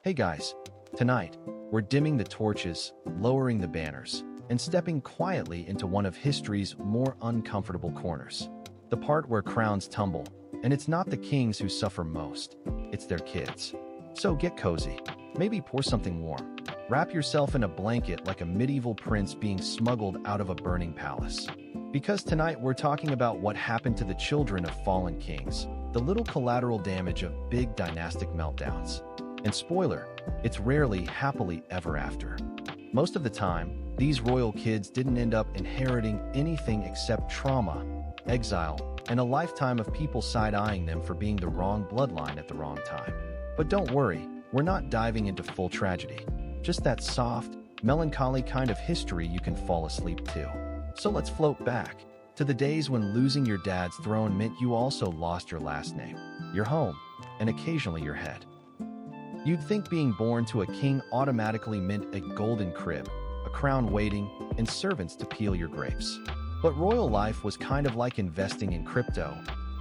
Hey guys, tonight, we're dimming the torches, lowering the banners, and stepping quietly into one of history's more uncomfortable corners. The part where crowns tumble, and it's not the kings who suffer most, it's their kids. So get cozy, maybe pour something warm. Wrap yourself in a blanket like a medieval prince being smuggled out of a burning palace. Because tonight we're talking about what happened to the children of fallen kings, the little collateral damage of big dynastic meltdowns. And spoiler, it's rarely happily ever after. Most of the time, these royal kids didn't end up inheriting anything except trauma, exile, and a lifetime of people side-eyeing them for being the wrong bloodline at the wrong time. But don't worry, we're not diving into full tragedy. Just that soft, melancholy kind of history you can fall asleep to. So let's float back to the days when losing your dad's throne meant you also lost your last name, your home, and occasionally your head. You'd think being born to a king automatically meant a golden crib, a crown waiting, and servants to peel your grapes. But royal life was kind of like investing in crypto.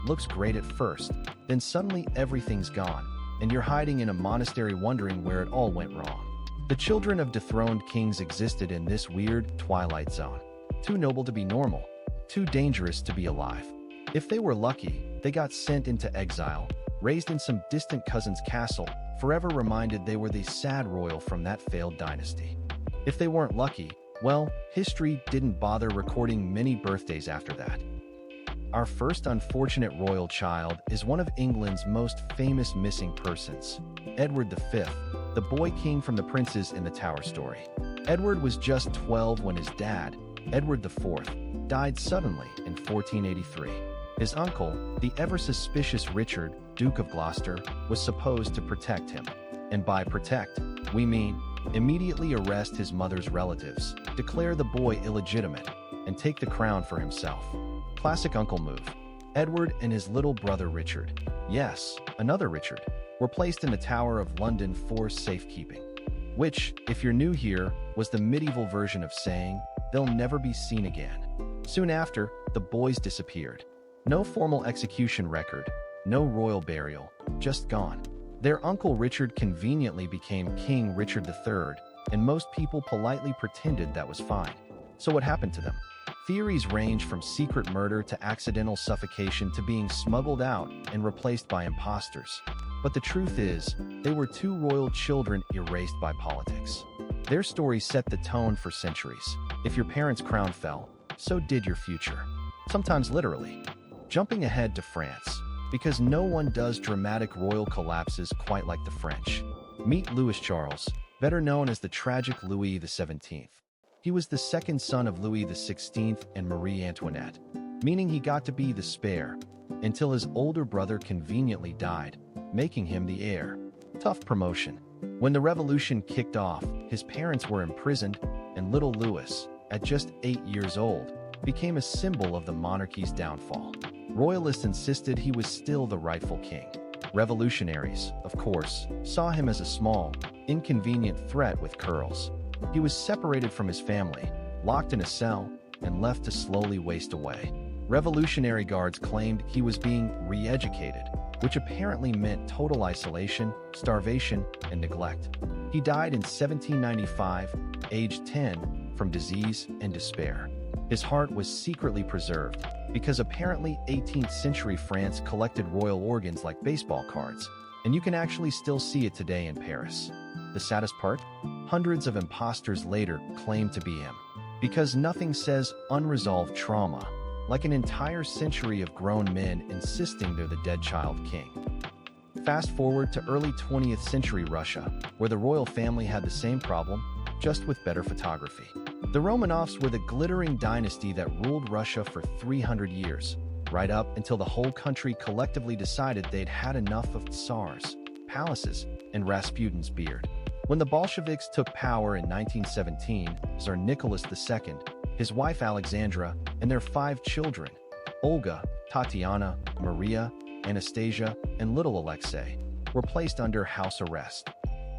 Looks great at first, then suddenly everything's gone, and you're hiding in a monastery wondering where it all went wrong. The children of dethroned kings existed in this weird twilight zone. Too noble to be normal, too dangerous to be alive. If they were lucky, they got sent into exile, raised in some distant cousin's castle, forever reminded they were the sad royal from that failed dynasty. If they weren't lucky, well, history didn't bother recording many birthdays after that. Our first unfortunate royal child is one of England's most famous missing persons, Edward V, the boy king from The Princes in the Tower story. Edward was just 12 when his dad, Edward IV, died suddenly in 1483. His uncle, the ever-suspicious Richard, Duke of Gloucester, was supposed to protect him. And by protect, we mean immediately arrest his mother's relatives, declare the boy illegitimate, and take the crown for himself. Classic uncle move. Edward and his little brother Richard, yes, another Richard, were placed in the Tower of London for safekeeping. Which, if you're new here, was the medieval version of saying, they'll never be seen again. Soon after, the boys disappeared. No formal execution record, no royal burial, just gone. Their uncle Richard conveniently became King Richard III, and most people politely pretended that was fine. So what happened to them? Theories range from secret murder to accidental suffocation to being smuggled out and replaced by imposters. But the truth is, they were two royal children erased by politics. Their story set the tone for centuries. If your parents' crown fell, so did your future. Sometimes literally. Jumping ahead to France, because no one does dramatic royal collapses quite like the French. Meet Louis Charles, better known as the tragic Louis XVII. He was the second son of Louis XVI and Marie Antoinette, meaning he got to be the spare, until his older brother conveniently died, making him the heir. Tough promotion. When the revolution kicked off, his parents were imprisoned, and little Louis, at just 8 years old, became a symbol of the monarchy's downfall. Royalists insisted he was still the rightful king. Revolutionaries, of course, saw him as a small, inconvenient threat with curls. He was separated from his family, locked in a cell, and left to slowly waste away. Revolutionary guards claimed he was being re-educated, which apparently meant total isolation, starvation, and neglect. He died in 1795, aged 10, from disease and despair. His heart was secretly preserved, because apparently 18th century France collected royal organs like baseball cards, and you can actually still see it today in Paris. The saddest part? Hundreds of imposters later claimed to be him, because nothing says unresolved trauma like an entire century of grown men insisting they're the dead child king. Fast forward to early 20th century Russia, where the royal family had the same problem, just with better photography. The Romanovs were the glittering dynasty that ruled Russia for 300 years, right up until the whole country collectively decided they'd had enough of tsars, palaces, and Rasputin's beard. When the Bolsheviks took power in 1917, Tsar Nicholas II, his wife Alexandra, and their 5 children, Olga, Tatiana, Maria, Anastasia, and little Alexei, were placed under house arrest.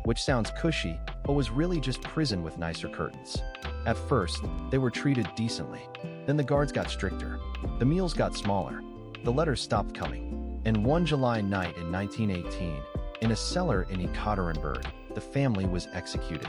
Which sounds cushy, but was really just prison with nicer curtains. At first, they were treated decently. Then the guards got stricter. The meals got smaller. The letters stopped coming. And one July night in 1918, in a cellar in Ekaterinburg, the family was executed.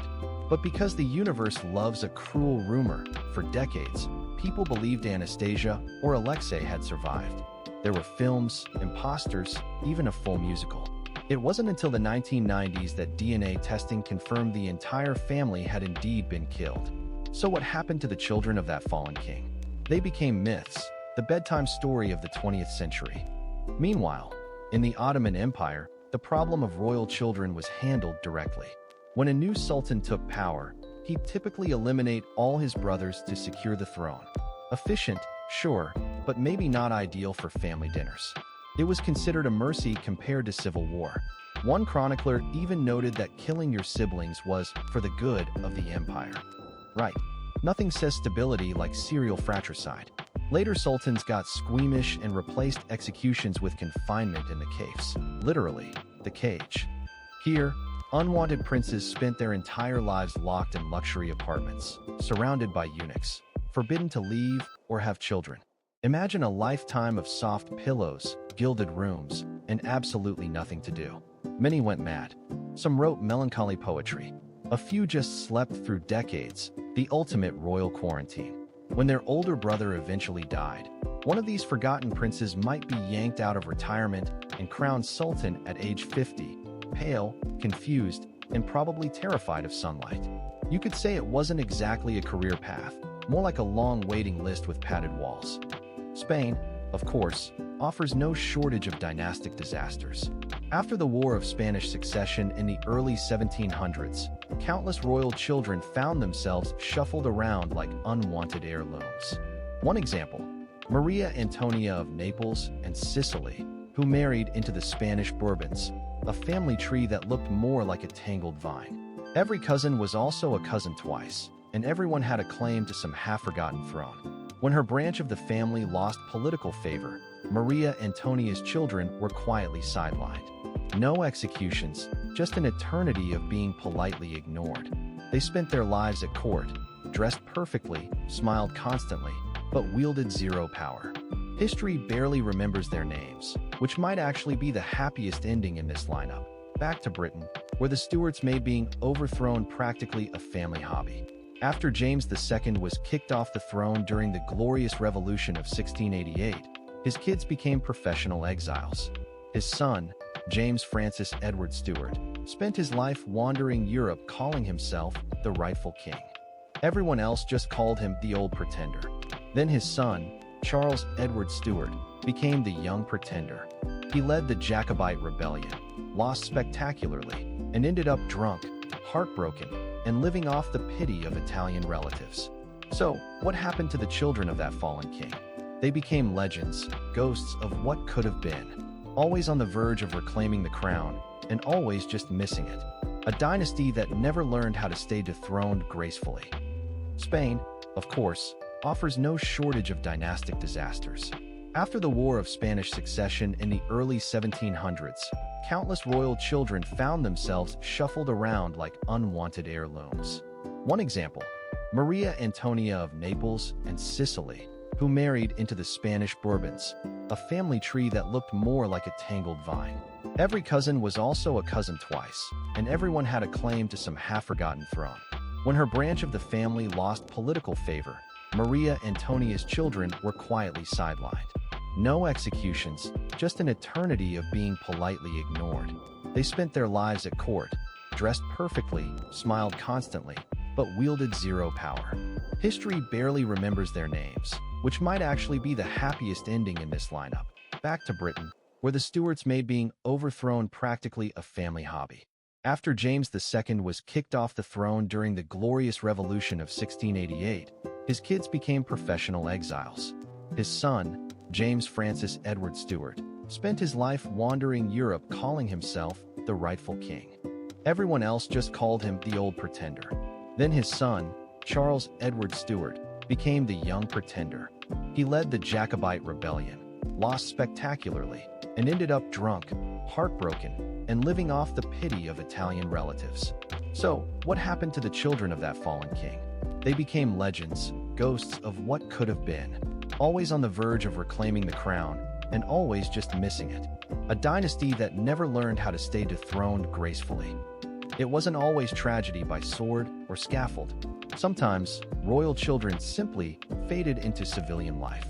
But because the universe loves a cruel rumor, for decades, people believed Anastasia or Alexei had survived. There were films, imposters, even a full musical. It wasn't until the 1990s that DNA testing confirmed the entire family had indeed been killed. So what happened to the children of that fallen king? They became myths, the bedtime story of the 20th century. Meanwhile, in the Ottoman Empire, the problem of royal children was handled directly. When a new sultan took power, he'd typically eliminate all his brothers to secure the throne. Efficient, sure, but maybe not ideal for family dinners. It was considered a mercy compared to civil war. One chronicler even noted that killing your siblings was for the good of the empire. Right. Nothing says stability like serial fratricide. Later sultans got squeamish and replaced executions with confinement in the caves, literally, the cage. Here, unwanted princes spent their entire lives locked in luxury apartments, surrounded by eunuchs, forbidden to leave or have children. Imagine a lifetime of soft pillows, gilded rooms, and absolutely nothing to do. Many went mad. Some wrote melancholy poetry. A few just slept through decades, the ultimate royal quarantine. When their older brother eventually died, one of these forgotten princes might be yanked out of retirement and crowned sultan at age 50, pale, confused, and probably terrified of sunlight. You could say it wasn't exactly a career path, more like a long waiting list with padded walls. Spain, of course, offers no shortage of dynastic disasters. After the War of Spanish Succession in the early 1700s, countless royal children found themselves shuffled around like unwanted heirlooms. One example, Maria Antonia of Naples and Sicily, who married into the Spanish Bourbons, a family tree that looked more like a tangled vine. Every cousin was also a cousin twice, and everyone had a claim to some half-forgotten throne. When her branch of the family lost political favor, Maria Antonia's children were quietly sidelined. No executions, just an eternity of being politely ignored. They spent their lives at court, dressed perfectly, smiled constantly, but wielded zero power. History barely remembers their names, which might actually be the happiest ending in this lineup. Back to Britain, where the Stuarts made being overthrown practically a family hobby. After James II was kicked off the throne during the Glorious Revolution of 1688, his kids became professional exiles. His son, James Francis Edward Stuart, spent his life wandering Europe calling himself the rightful king. Everyone else just called him the old pretender. Then his son, Charles Edward Stuart, became the young pretender. He led the Jacobite rebellion, lost spectacularly, and ended up drunk, heartbroken, and living off the pity of Italian relatives. So, what happened to the children of that fallen king? They became legends, ghosts of what could have been, always on the verge of reclaiming the crown, and always just missing it. A dynasty that never learned how to stay dethroned gracefully. Spain, of course, offers no shortage of dynastic disasters. After the War of Spanish Succession in the early 1700s, countless royal children found themselves shuffled around like unwanted heirlooms. One example, Maria Antonia of Naples and Sicily, who married into the Spanish Bourbons, a family tree that looked more like a tangled vine. Every cousin was also a cousin twice, and everyone had a claim to some half-forgotten throne. When her branch of the family lost political favor, Maria Antonia's children were quietly sidelined. No executions, just an eternity of being politely ignored. They spent their lives at court, dressed perfectly, smiled constantly, but wielded zero power. History barely remembers their names, which might actually be the happiest ending in this lineup. Back to Britain, where the Stuarts made being overthrown practically a family hobby. After James II was kicked off the throne during the Glorious Revolution of 1688, his kids became professional exiles. His son, James Francis Edward Stuart, spent his life wandering Europe calling himself the rightful king. Everyone else just called him the old pretender. Then his son, Charles Edward Stuart, became the young pretender. He led the Jacobite rebellion, lost spectacularly, and ended up drunk, heartbroken, and living off the pity of Italian relatives. So, what happened to the children of that fallen king? They became legends, ghosts of what could have been, always on the verge of reclaiming the crown, and always just missing it. A dynasty that never learned how to stay dethroned gracefully. It wasn't always tragedy by sword or scaffold. Sometimes, royal children simply faded into civilian life.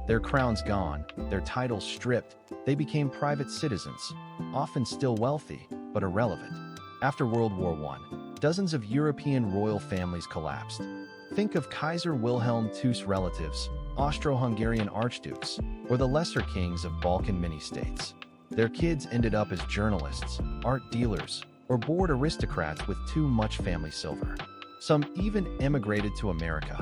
Their crowns gone, their titles stripped, they became private citizens, often still wealthy, but irrelevant. After World War I, dozens of European royal families collapsed. Think of Kaiser Wilhelm II's relatives, Austro-Hungarian archdukes, or the lesser kings of Balkan mini-states. Their kids ended up as journalists, art dealers, or bored aristocrats with too much family silver. Some even emigrated to America,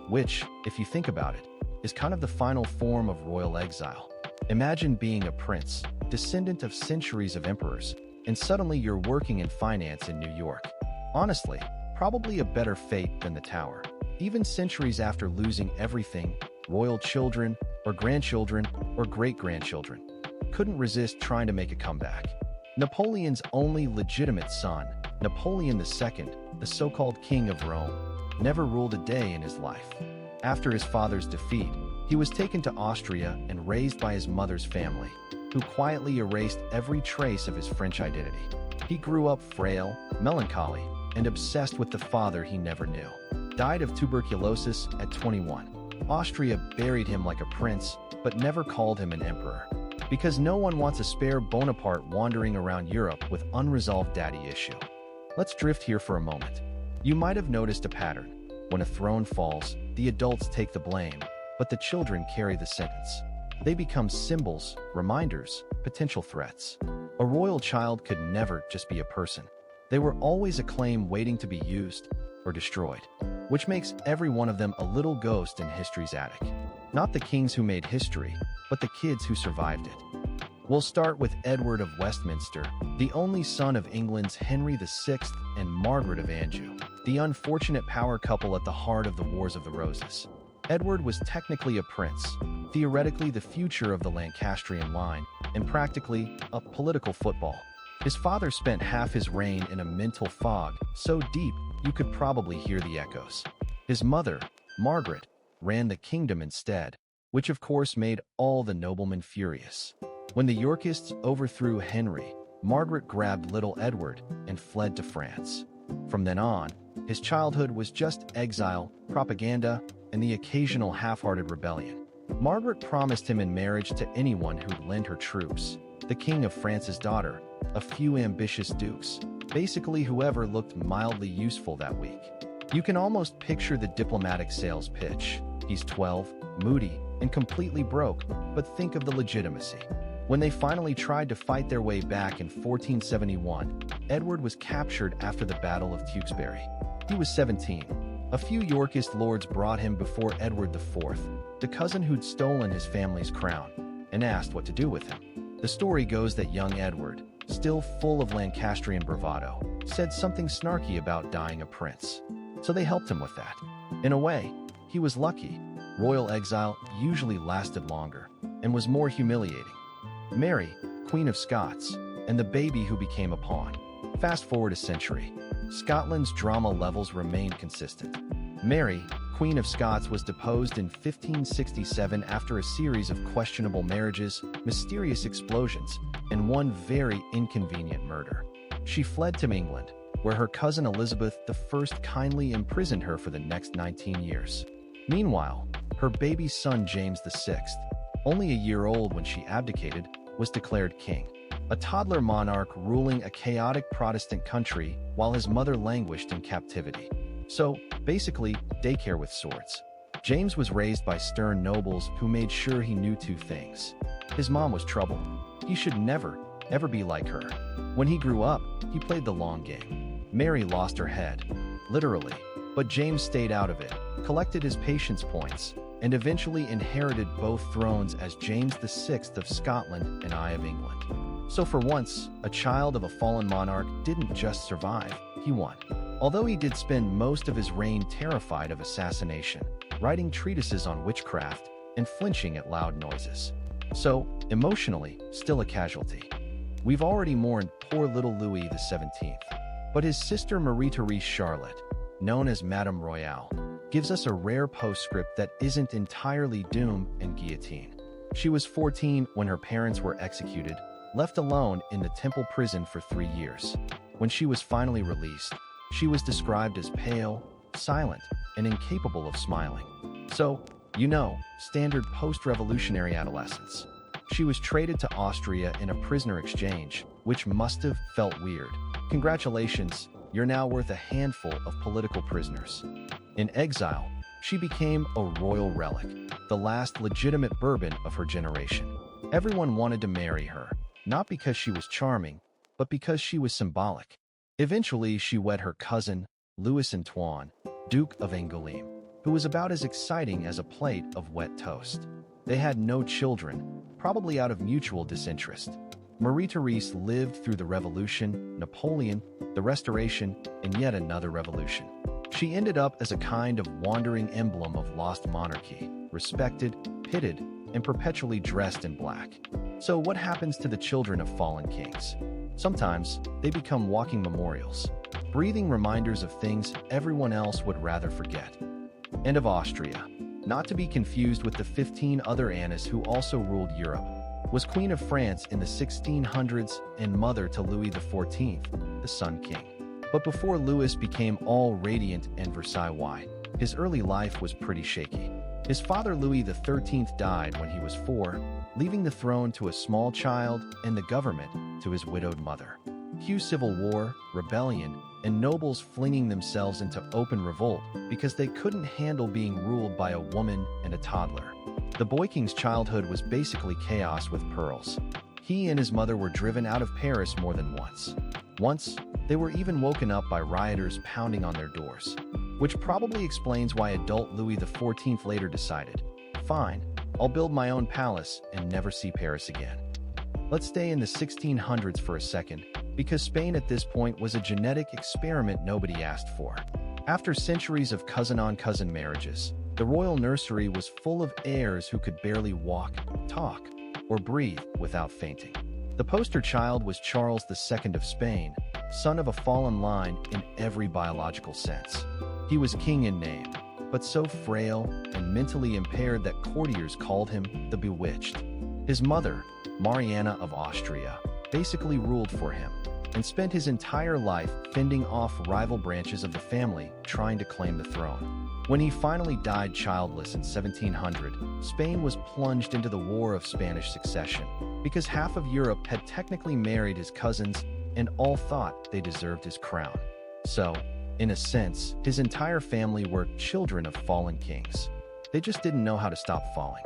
which, if you think about it, is kind of the final form of royal exile. Imagine being a prince, descendant of centuries of emperors, and suddenly you're working in finance in New York. Honestly, probably a better fate than the Tower. Even centuries after losing everything, royal children, or grandchildren, or great-grandchildren couldn't resist trying to make a comeback. Napoleon's only legitimate son, Napoleon II, the so-called King of Rome, never ruled a day in his life. After his father's defeat, he was taken to Austria and raised by his mother's family, who quietly erased every trace of his French identity. He grew up frail, melancholy, and obsessed with the father he never knew. Died of tuberculosis at 21. Austria buried him like a prince, but never called him an emperor. Because no one wants a spare Bonaparte wandering around Europe with unresolved daddy issue. Let's drift here for a moment. You might have noticed a pattern. When a throne falls, the adults take the blame, but the children carry the sentence. They become symbols, reminders, potential threats. A royal child could never just be a person. They were always a claim waiting to be used or destroyed, which makes every one of them a little ghost in history's attic. Not the kings who made history, but the kids who survived it. We'll start with Edward of Westminster, the only son of England's Henry VI and Margaret of Anjou, the unfortunate power couple at the heart of the Wars of the Roses. Edward was technically a prince, theoretically the future of the Lancastrian line, and practically a political football. His father spent half his reign in a mental fog, so deep you could probably hear the echoes. His mother, Margaret, ran the kingdom instead, which of course made all the noblemen furious. When the Yorkists overthrew Henry, Margaret grabbed little Edward and fled to France. From then on, his childhood was just exile, propaganda, and the occasional half-hearted rebellion. Margaret promised him in marriage to anyone who'd lend her troops, the King of France's daughter, a few ambitious dukes, basically whoever looked mildly useful that week. You can almost picture the diplomatic sales pitch. He's 12, moody, and completely broke, but think of the legitimacy. When they finally tried to fight their way back in 1471, Edward was captured after the Battle of Tewkesbury. He was 17. A few Yorkist lords brought him before Edward IV, the cousin who'd stolen his family's crown, and asked what to do with him. The story goes that young Edward, still full of Lancastrian bravado, said something snarky about dying a prince. So they helped him with that. In a way, he was lucky. Royal exile usually lasted longer and was more humiliating. Mary, Queen of Scots, and the baby who became a pawn. Fast forward a century. Scotland's drama levels remained consistent. Mary, Queen of Scots, was deposed in 1567 after a series of questionable marriages, mysterious explosions, and one very inconvenient murder. She fled to England, where her cousin Elizabeth I kindly imprisoned her for the next 19 years. Meanwhile, her baby son James VI, only a year old when she abdicated, was declared king. A toddler monarch ruling a chaotic Protestant country while his mother languished in captivity. So, basically, daycare with swords. James was raised by stern nobles who made sure he knew two things. His mom was trouble. He should never, ever be like her. When he grew up, he played the long game. Mary lost her head, literally, but James stayed out of it, collected his patience points, and eventually inherited both thrones as James VI of Scotland and I of England. So for once, a child of a fallen monarch didn't just survive, he won. Although he did spend most of his reign terrified of assassination, writing treatises on witchcraft, and flinching at loud noises. So, emotionally, still a casualty. We've already mourned poor little Louis XVII, but his sister Marie-Therese Charlotte, known as Madame Royale, gives us a rare postscript that isn't entirely doom and guillotine. She was 14 when her parents were executed, left alone in the Temple prison for 3 years. When she was finally released, she was described as pale, silent, and incapable of smiling. So, standard post-revolutionary adolescence. She was traded to Austria in a prisoner exchange, which must have felt weird. Congratulations, you're now worth a handful of political prisoners. In exile, she became a royal relic, the last legitimate Bourbon of her generation. Everyone wanted to marry her, not because she was charming, but because she was symbolic. Eventually, she wed her cousin, Louis Antoine, Duke of Angoulême, who was about as exciting as a plate of wet toast. They had no children, probably out of mutual disinterest. Marie-Therese lived through the Revolution, Napoleon, the Restoration, and yet another revolution. She ended up as a kind of wandering emblem of lost monarchy, respected, pitied, and perpetually dressed in black. So what happens to the children of fallen kings? Sometimes they become walking memorials, breathing reminders of things everyone else would rather forget. And of Austria, not to be confused with the 15 other Annas who also ruled Europe, was Queen of France in the 1600s and mother to Louis XIV, the Sun King. But before Louis became all radiant and Versailles, his early life was pretty shaky. His father Louis XIII died when he was 4, leaving the throne to a small child and the government to his widowed mother. Cue civil war, rebellion, and nobles flinging themselves into open revolt because they couldn't handle being ruled by a woman and a toddler. The boy king's childhood was basically chaos with pearls. He and his mother were driven out of Paris more than once. Once, they were even woken up by rioters pounding on their doors, which probably explains why adult Louis XIV later decided, "Fine, I'll build my own palace and never see Paris again." Let's stay in the 1600s for a second, because Spain at this point was a genetic experiment nobody asked for. After centuries of cousin-on-cousin marriages, the royal nursery was full of heirs who could barely walk, talk, or breathe without fainting. The poster child was Charles II of Spain, son of a fallen line in every biological sense. He was king in name, but so frail and mentally impaired that courtiers called him the Bewitched. His mother, Mariana of Austria, basically ruled for him and spent his entire life fending off rival branches of the family trying to claim the throne. When he finally died childless in 1700, Spain was plunged into the War of Spanish Succession because half of Europe had technically married his cousins and all thought they deserved his crown. So, in a sense, his entire family were children of fallen kings. They just didn't know how to stop falling.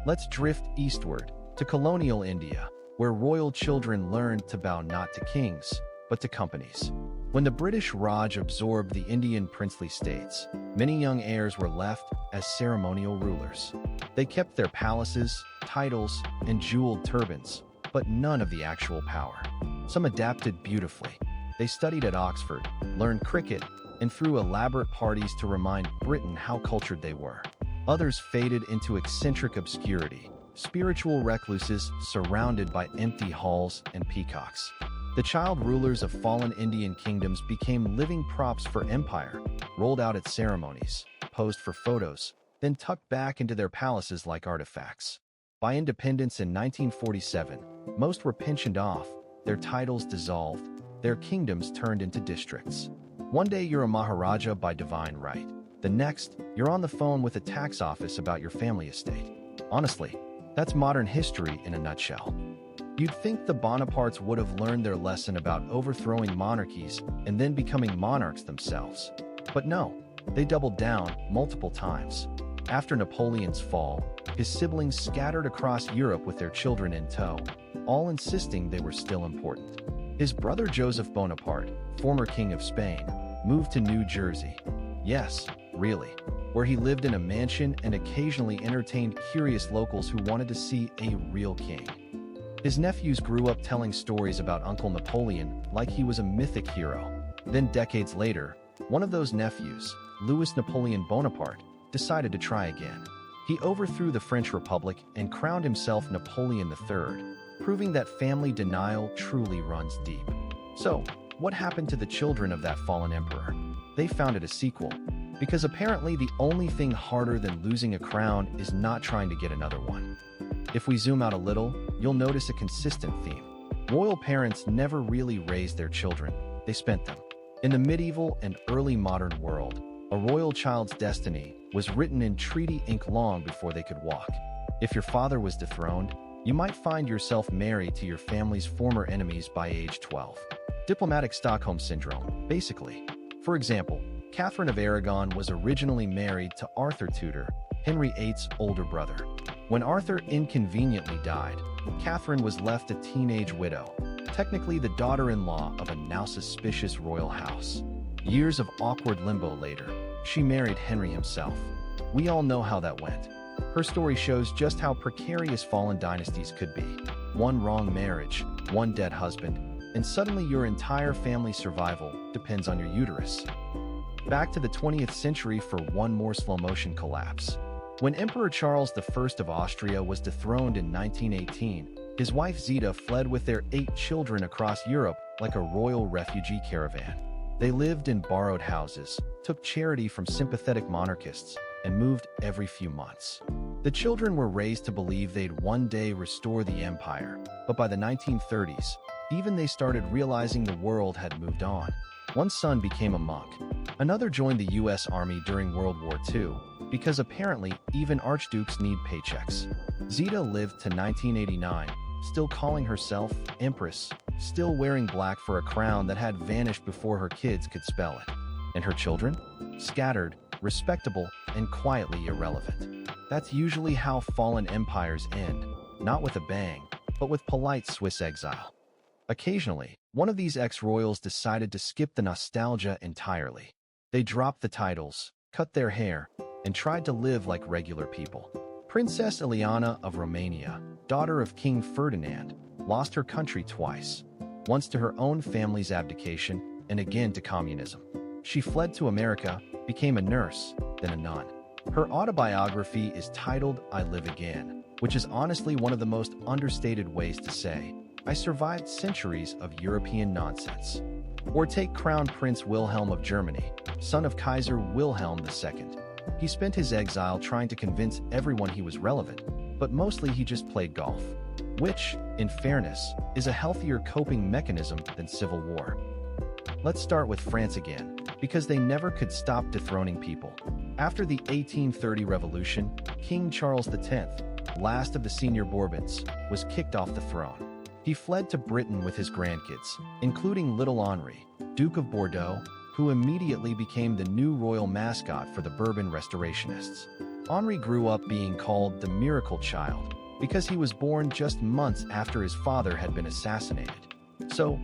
Let's drift eastward to colonial India, where royal children learned to bow not to kings, but to companies. When the British Raj absorbed the Indian princely states, many young heirs were left as ceremonial rulers. They kept their palaces, titles, and jeweled turbans, but none of the actual power. Some adapted beautifully. They studied at Oxford, learned cricket, and threw elaborate parties to remind Britain how cultured they were. Others faded into eccentric obscurity, spiritual recluses surrounded by empty halls and peacocks. The child rulers of fallen Indian kingdoms became living props for empire, rolled out at ceremonies, posed for photos, then tucked back into their palaces like artifacts. By independence in 1947, most were pensioned off, their titles dissolved, their kingdoms turned into districts. One day you're a Maharaja by divine right. The next, you're on the phone with a tax office about your family estate. Honestly, that's modern history in a nutshell. You'd think the Bonapartes would have learned their lesson about overthrowing monarchies and then becoming monarchs themselves. But no, they doubled down multiple times. After Napoleon's fall, his siblings scattered across Europe with their children in tow, all insisting they were still important. His brother Joseph Bonaparte, former king of Spain, moved to New Jersey. Yes, really, where he lived in a mansion and occasionally entertained curious locals who wanted to see a real king. His nephews grew up telling stories about Uncle Napoleon like he was a mythic hero. Then decades later, one of those nephews, Louis Napoleon Bonaparte, decided to try again. He overthrew the French Republic and crowned himself Napoleon III, proving that family denial truly runs deep. So, what happened to the children of that fallen emperor? They founded a sequel, because apparently the only thing harder than losing a crown is not trying to get another one. If we zoom out a little, you'll notice a consistent theme. Royal parents never really raised their children. they spent them. In the medieval and early modern world, a royal child's destiny was written in treaty ink long before they could walk. If your father was dethroned, you might find yourself married to your family's former enemies by age 12. Diplomatic Stockholm Syndrome, basically. For example, Catherine of Aragon was originally married to Arthur Tudor, Henry VIII's older brother. When Arthur inconveniently died, Catherine was left a teenage widow, technically the daughter-in-law of a now suspicious royal house. Years of awkward limbo later, she married Henry himself. We all know how that went. Her story shows just how precarious fallen dynasties could be. One wrong marriage, one dead husband, and suddenly your entire family's survival depends on your uterus. Back to the 20th century for one more slow-motion collapse. When Emperor Charles I of Austria was dethroned in 1918, his wife Zita fled with their 8 children across Europe like a royal refugee caravan. They lived in borrowed houses, took charity from sympathetic monarchists, and moved every few months. The children were raised to believe they'd one day restore the empire, but by the 1930s, even they started realizing the world had moved on. One son became a monk. Another joined the U.S. Army during World War II, because apparently even archdukes need paychecks. Zita lived to 1989, still calling herself Empress, still wearing black for a crown that had vanished before her kids could spell it. And her children? Scattered, respectable, and quietly irrelevant. That's usually how fallen empires end, not with a bang, but with polite Swiss exile. Occasionally, one of these ex-royals decided to skip the nostalgia entirely. They dropped the titles, cut their hair, and tried to live like regular people. Princess Ileana of Romania, daughter of King Ferdinand, lost her country twice, once to her own family's abdication and again to communism. She fled to America, became a nurse, then a nun. Her autobiography is titled I Live Again, which is honestly one of the most understated ways to say, I survived centuries of European nonsense. Or take Crown Prince Wilhelm of Germany, son of Kaiser Wilhelm II. He spent his exile trying to convince everyone he was relevant, but mostly he just played golf, which, in fairness, is a healthier coping mechanism than civil war. Let's start with France again, because they never could stop dethroning people. After the 1830 revolution, King Charles X, last of the senior Bourbons, was kicked off the throne. He fled to Britain with his grandkids, including little Henri, Duke of Bordeaux, who immediately became the new royal mascot for the Bourbon restorationists. Henri grew up being called the Miracle Child because he was born just months after his father had been assassinated. So,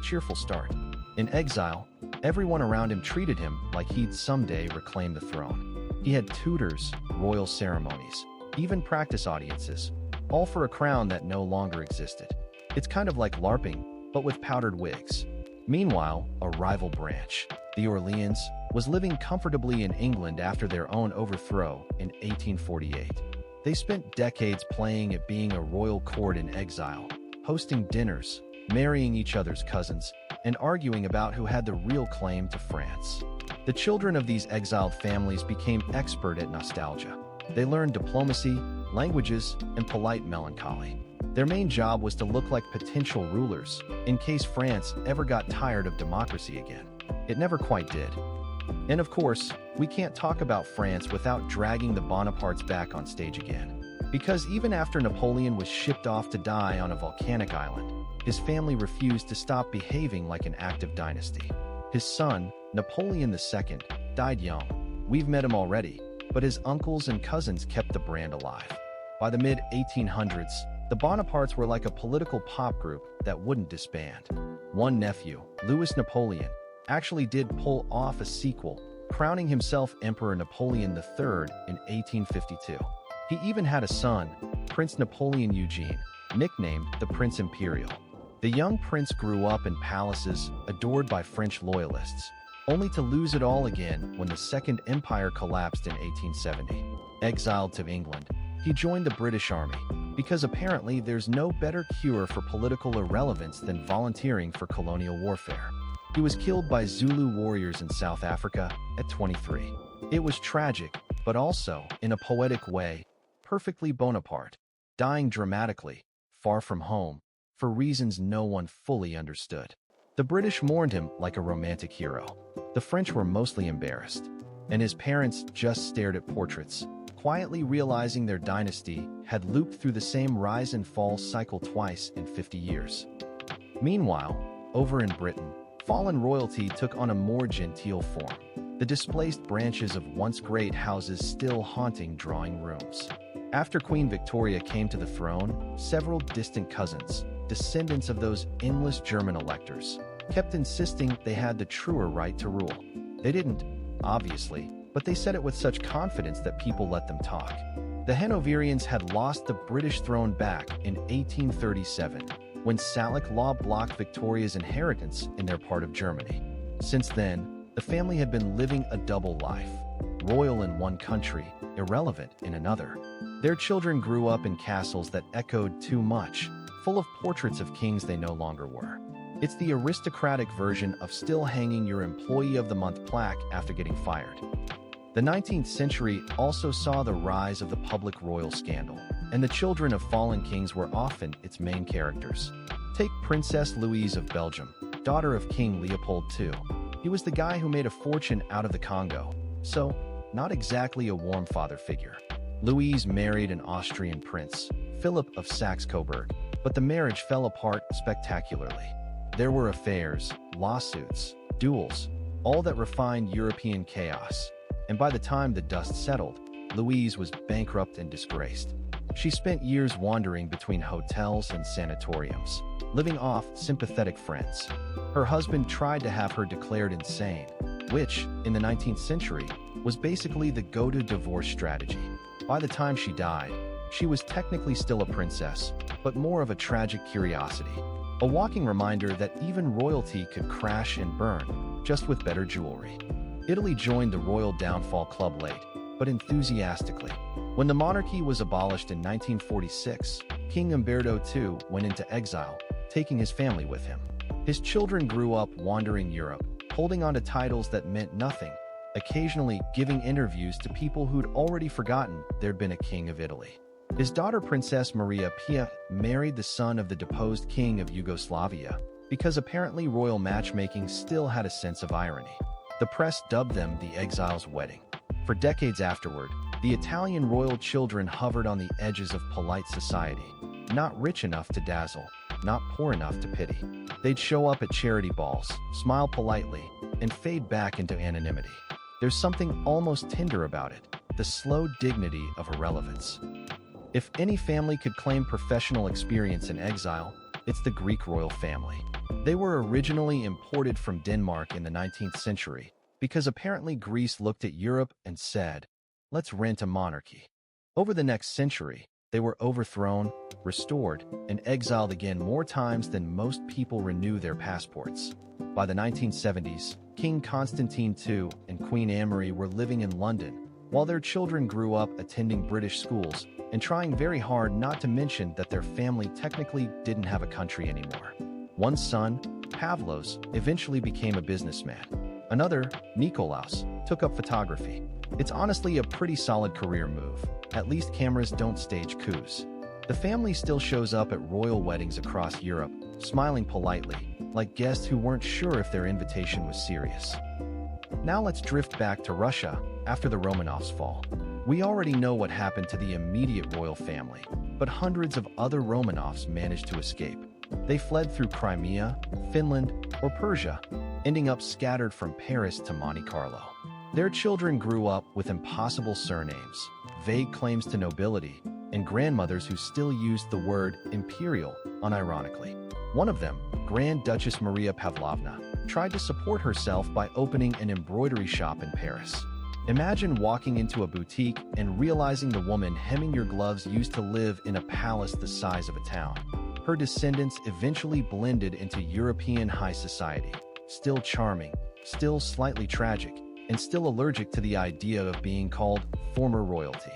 cheerful start. In exile, everyone around him treated him like he'd someday reclaim the throne. He had tutors, royal ceremonies, even practice audiences, all for a crown that no longer existed. It's kind of like LARPing, but with powdered wigs. Meanwhile, a rival branch, the Orleans, was living comfortably in England after their own overthrow in 1848. They spent decades playing at being a royal court in exile, hosting dinners, marrying each other's cousins, and arguing about who had the real claim to France. The children of these exiled families became expert at nostalgia. They learned diplomacy, languages, and polite melancholy. Their main job was to look like potential rulers, in case France ever got tired of democracy again. It never quite did. And of course, we can't talk about France without dragging the Bonapartes back on stage again. Because even after Napoleon was shipped off to die on a volcanic island, his family refused to stop behaving like an active dynasty. His son, Napoleon II, died young. We've met him already, but his uncles and cousins kept the brand alive. By the mid-1800s, the Bonapartes were like a political pop group that wouldn't disband. One nephew, Louis Napoleon, actually did pull off a sequel, crowning himself Emperor Napoleon III in 1852. He even had a son, Prince Napoleon Eugene, nicknamed the Prince Imperial. The young prince grew up in palaces, adored by French loyalists, only to lose it all again when the Second Empire collapsed in 1870. Exiled to England, he joined the British Army, because apparently there's no better cure for political irrelevance than volunteering for colonial warfare. He was killed by Zulu warriors in South Africa at 23. It was tragic, but also, in a poetic way, perfectly Bonaparte, dying dramatically, far from home, for reasons no one fully understood. The British mourned him like a romantic hero. The French were mostly embarrassed, and his parents just stared at portraits, quietly realizing their dynasty had looped through the same rise and fall cycle twice in 50 years. Meanwhile, over in Britain, fallen royalty took on a more genteel form, the displaced branches of once great houses still haunting drawing rooms. After Queen Victoria came to the throne, several distant cousins, descendants of those endless German electors, kept insisting they had the truer right to rule. They didn't, obviously, but they said it with such confidence that people let them talk. The Hanoverians had lost the British throne back in 1837, when Salic law blocked Victoria's inheritance in their part of Germany. Since then, the family had been living a double life, royal in one country, irrelevant in another. Their children grew up in castles that echoed too much, full of portraits of kings they no longer were. It's the aristocratic version of still hanging your Employee of the Month plaque after getting fired. The 19th century also saw the rise of the public royal scandal, and the children of fallen kings were often its main characters. Take Princess Louise of Belgium, daughter of King Leopold II. He was the guy who made a fortune out of the Congo, so not exactly a warm father figure. Louise married an Austrian prince, Philip of Saxe-Coburg, but the marriage fell apart spectacularly. There were affairs, lawsuits, duels, all that refined European chaos. And by the time the dust settled, Louise was bankrupt and disgraced. She spent years wandering between hotels and sanatoriums, living off sympathetic friends. Her husband tried to have her declared insane, which, in the 19th century, was basically the go-to divorce strategy. By the time she died, she was technically still a princess, but more of a tragic curiosity. A walking reminder that even royalty could crash and burn, just with better jewelry. Italy joined the Royal Downfall Club late, but enthusiastically. When the monarchy was abolished in 1946, King Umberto II went into exile, taking his family with him. His children grew up wandering Europe, holding on to titles that meant nothing, occasionally giving interviews to people who'd already forgotten there'd been a king of Italy. His daughter Princess Maria Pia married the son of the deposed king of Yugoslavia, because apparently royal matchmaking still had a sense of irony. The press dubbed them the exile's wedding. For decades afterward, the Italian royal children hovered on the edges of polite society, not rich enough to dazzle, not poor enough to pity. They'd show up at charity balls, smile politely, and fade back into anonymity. There's something almost tender about it, the slow dignity of irrelevance. If any family could claim professional experience in exile, it's the Greek royal family. They were originally imported from Denmark in the 19th century, because apparently Greece looked at Europe and said, let's rent a monarchy. Over the next century, they were overthrown, restored, and exiled again more times than most people renew their passports. By the 1970s, King Constantine II and Queen Anne-Marie were living in London, while their children grew up attending British schools and trying very hard not to mention that their family technically didn't have a country anymore. One son, Pavlos, eventually became a businessman. Another, Nikolaus, took up photography. It's honestly a pretty solid career move. At least cameras don't stage coups. The family still shows up at royal weddings across Europe, smiling politely, like guests who weren't sure if their invitation was serious. Now let's drift back to Russia after the Romanovs' fall. We already know what happened to the immediate royal family, but hundreds of other Romanovs managed to escape. They fled through Crimea, Finland, or Persia, ending up scattered from Paris to Monte Carlo. Their children grew up with impossible surnames, vague claims to nobility, and grandmothers who still used the word imperial unironically. One of them, Grand Duchess Maria Pavlovna, tried to support herself by opening an embroidery shop in Paris. Imagine walking into a boutique and realizing the woman hemming your gloves used to live in a palace the size of a town. Her descendants eventually blended into European high society, still charming, still slightly tragic, and still allergic to the idea of being called former royalty.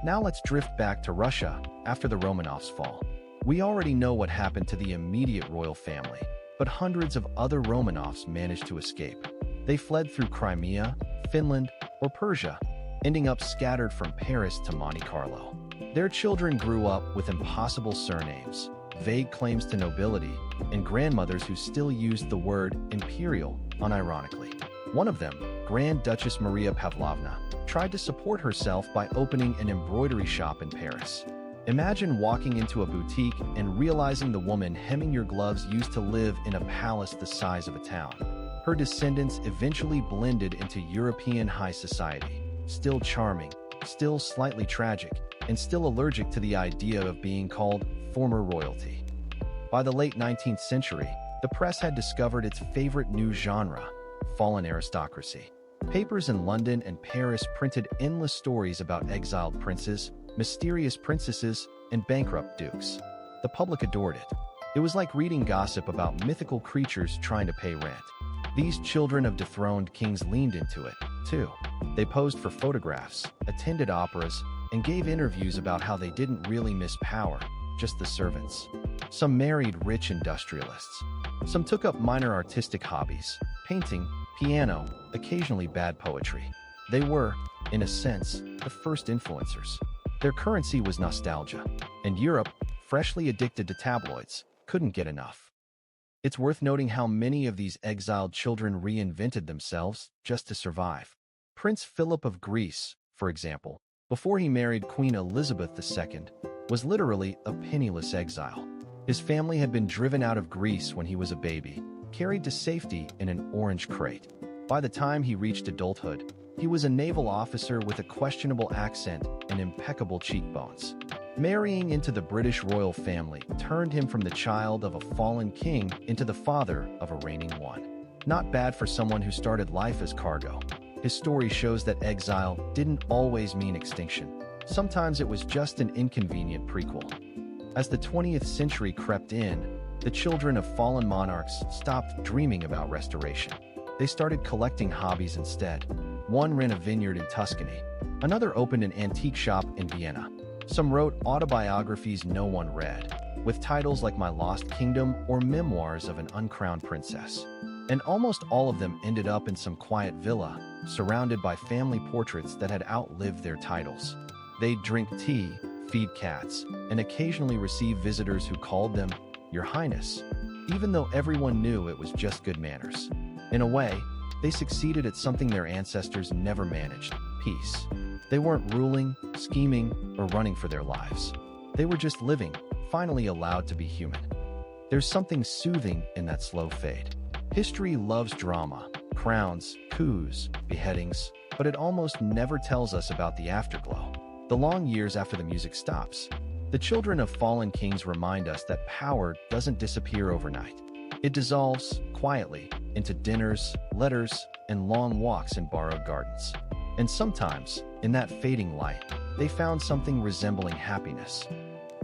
Now let's drift back to Russia after the Romanovs' fall. We already know what happened to the immediate royal family, but hundreds of other Romanovs managed to escape. They fled through Crimea, Finland, or Persia, ending up scattered from Paris to Monte Carlo. Their children grew up with impossible surnames, vague claims to nobility, and grandmothers who still used the word imperial unironically. One of them, Grand Duchess Maria Pavlovna, tried to support herself by opening an embroidery shop in Paris. Imagine walking into a boutique and realizing the woman hemming your gloves used to live in a palace the size of a town. Her descendants eventually blended into European high society, still charming, still slightly tragic, and still allergic to the idea of being called former royalty. By the late 19th century, the press had discovered its favorite new genre, fallen aristocracy. Papers in London and Paris printed endless stories about exiled princes, mysterious princesses, and bankrupt dukes. The public adored it. It was like reading gossip about mythical creatures trying to pay rent. These children of dethroned kings leaned into it, too. They posed for photographs, attended operas, and gave interviews about how they didn't really miss power, just the servants. Some married rich industrialists. Some took up minor artistic hobbies, painting, piano, occasionally bad poetry. They were, in a sense, the first influencers. Their currency was nostalgia, and Europe, freshly addicted to tabloids, couldn't get enough. It's worth noting how many of these exiled children reinvented themselves just to survive. Prince Philip of Greece, for example, before he married Queen Elizabeth II, was literally a penniless exile. His family had been driven out of Greece when he was a baby, carried to safety in an orange crate. By the time he reached adulthood, he was a naval officer with a questionable accent and impeccable cheekbones. Marrying into the British royal family turned him from the child of a fallen king into the father of a reigning one. Not bad for someone who started life as cargo. His story shows that exile didn't always mean extinction. Sometimes it was just an inconvenient prequel. As the 20th century crept in, the children of fallen monarchs stopped dreaming about restoration. They started collecting hobbies instead. One ran a vineyard in Tuscany. Another opened an antique shop in Vienna. Some wrote autobiographies no one read, with titles like My Lost Kingdom or Memoirs of an Uncrowned Princess. And almost all of them ended up in some quiet villa, surrounded by family portraits that had outlived their titles. They'd drink tea, feed cats, and occasionally receive visitors who called them Your Highness, even though everyone knew it was just good manners. In a way, they succeeded at something their ancestors never managed: peace. They weren't ruling, scheming, or running for their lives. They were just living, finally allowed to be human. There's something soothing in that slow fade. History loves drama, crowns, coups, beheadings, but it almost never tells us about the afterglow, the long years after the music stops. The children of fallen kings remind us that power doesn't disappear overnight. It dissolves, quietly, into dinners, letters, and long walks in borrowed gardens. And sometimes, in that fading light, they found something resembling happiness.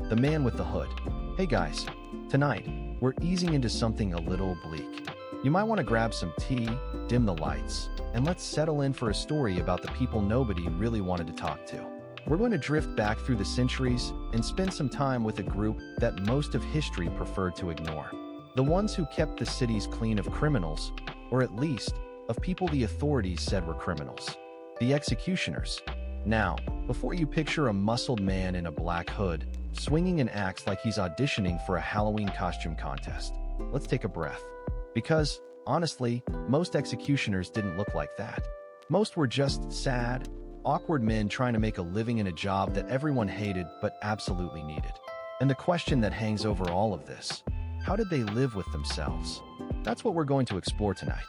The man with the hood. Hey guys, tonight, we're easing into something a little bleak. You might want to grab some tea, dim the lights, and let's settle in for a story about the people nobody really wanted to talk to. We're going to drift back through the centuries and spend some time with a group that most of history preferred to ignore. The ones who kept the cities clean of criminals, or at least, of people the authorities said were criminals. The executioners. Now, before you picture a muscled man in a black hood, swinging an axe like he's auditioning for a Halloween costume contest, let's take a breath. Because, honestly, most executioners didn't look like that. Most were just sad, awkward men trying to make a living in a job that everyone hated but absolutely needed. And the question that hangs over all of this: how did they live with themselves? That's what we're going to explore tonight.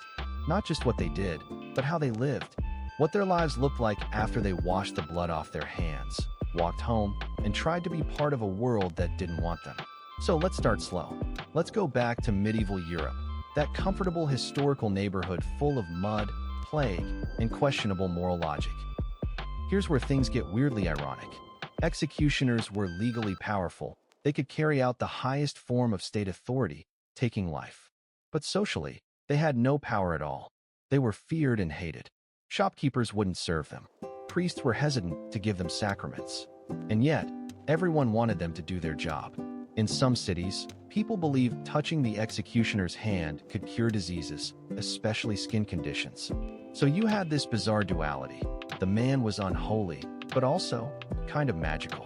Not just what they did, but how they lived. What their lives looked like after they washed the blood off their hands, walked home, and tried to be part of a world that didn't want them. So let's start slow. Let's go back to medieval Europe, that comfortable historical neighborhood full of mud, plague, and questionable moral logic. Here's where things get weirdly ironic. Executioners were legally powerful. They could carry out the highest form of state authority, taking life. But socially, they had no power at all. They were feared and hated. Shopkeepers wouldn't serve them. Priests were hesitant to give them sacraments. And yet, everyone wanted them to do their job. In some cities, people believed touching the executioner's hand could cure diseases, especially skin conditions. So you had this bizarre duality. The man was unholy, but also kind of magical.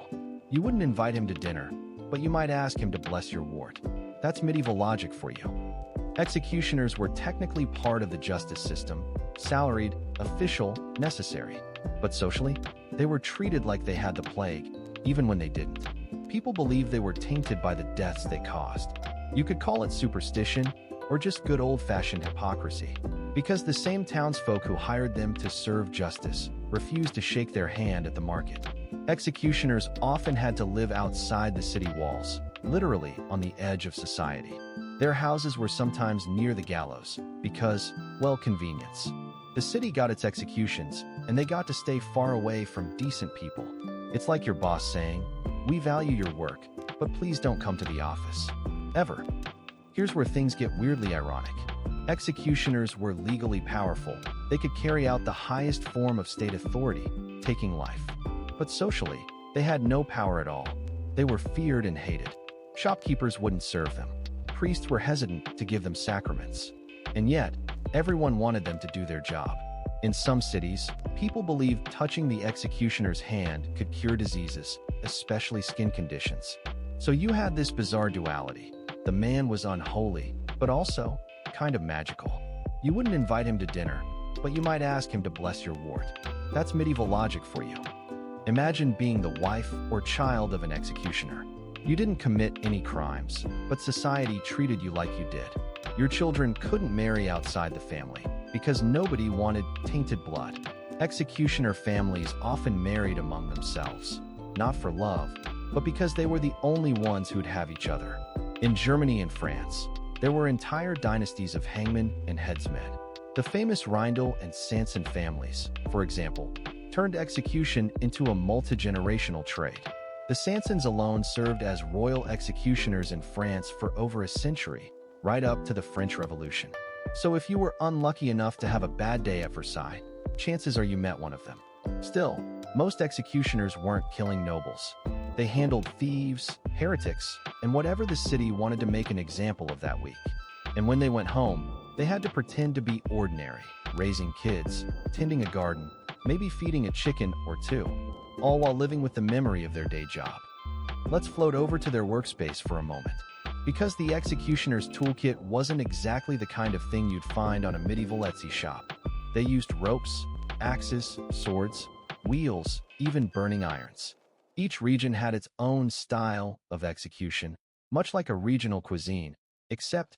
You wouldn't invite him to dinner, but you might ask him to bless your wart. That's medieval logic for you. Executioners were technically part of the justice system, salaried, official, necessary. But socially, they were treated like they had the plague, even when they didn't. People believed they were tainted by the deaths they caused. You could call it superstition or just good old-fashioned hypocrisy, because the same townsfolk who hired them to serve justice refused to shake their hand at the market. Executioners often had to live outside the city walls, literally on the edge of society. Their houses were sometimes near the gallows because, well, convenience. The city got its executions, and they got to stay far away from decent people. It's like your boss saying, "We value your work, but please don't come to the office. Ever." Here's where things get weirdly ironic. Executioners were legally powerful. They could carry out the highest form of state authority, taking life. But socially, they had no power at all. They were feared and hated. Shopkeepers wouldn't serve them. Priests were hesitant to give them sacraments. And yet, everyone wanted them to do their job. In some cities, people believed touching the executioner's hand could cure diseases, especially skin conditions. So you had this bizarre duality. The man was unholy, but also kind of magical. You wouldn't invite him to dinner, but you might ask him to bless your wart. That's medieval logic for you. Imagine being the wife or child of an executioner. You didn't commit any crimes, but society treated you like you did. Your children couldn't marry outside the family because nobody wanted tainted blood. Executioner families often married among themselves, not for love, but because they were the only ones who'd have each other. In Germany and France, there were entire dynasties of hangmen and headsmen. The famous Reindl and Sanson families, for example, turned execution into a multi-generational trade. The Sansons alone served as royal executioners in France for over a century, right up to the French Revolution. So if you were unlucky enough to have a bad day at Versailles, chances are you met one of them. Still, most executioners weren't killing nobles. They handled thieves, heretics, and whatever the city wanted to make an example of that week. And when they went home, they had to pretend to be ordinary, raising kids, tending a garden, maybe feeding a chicken or two, all while living with the memory of their day job. Let's float over to their workspace for a moment. Because the executioner's toolkit wasn't exactly the kind of thing you'd find on a medieval Etsy shop. They used ropes, axes, swords, wheels, even burning irons. Each region had its own style of execution, much like a regional cuisine, except,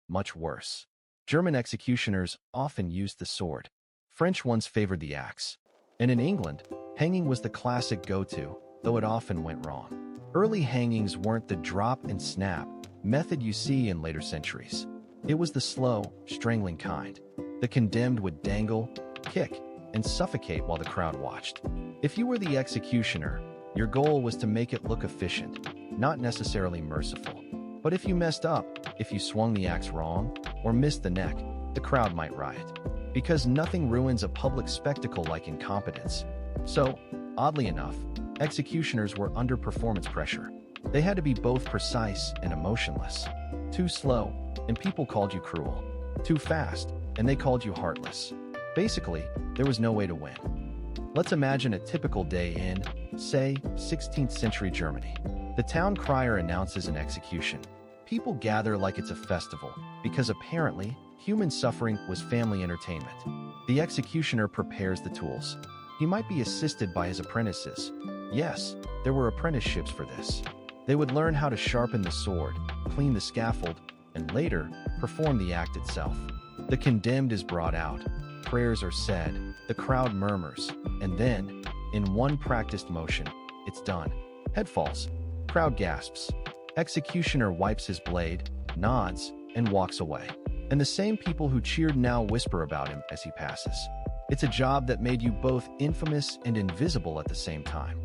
much worse. German executioners often used the sword. French ones favored the axe. And in England, hanging was the classic go-to, though it often went wrong. Early hangings weren't the drop and snap method you see in later centuries. It was the slow, strangling kind. The condemned would dangle, kick, and suffocate while the crowd watched. If you were the executioner, your goal was to make it look efficient, not necessarily merciful. But if you messed up, if you swung the axe wrong, or missed the neck, the crowd might riot. Because nothing ruins a public spectacle like incompetence. So, oddly enough, executioners were under performance pressure. They had to be both precise and emotionless. Too slow, and people called you cruel. Too fast, and they called you heartless. Basically, there was no way to win. Let's imagine a typical day in, say, 16th century Germany. The town crier announces an execution. People gather like it's a festival, because apparently, human suffering was family entertainment. The executioner prepares the tools. He might be assisted by his apprentices. Yes, there were apprenticeships for this. They would learn how to sharpen the sword, clean the scaffold, and later, perform the act itself. The condemned is brought out. Prayers are said, the crowd murmurs, and then, in one practiced motion, it's done. Head falls. Crowd gasps. Executioner wipes his blade, nods, and walks away. And the same people who cheered now whisper about him as he passes. It's a job that made you both infamous and invisible at the same time.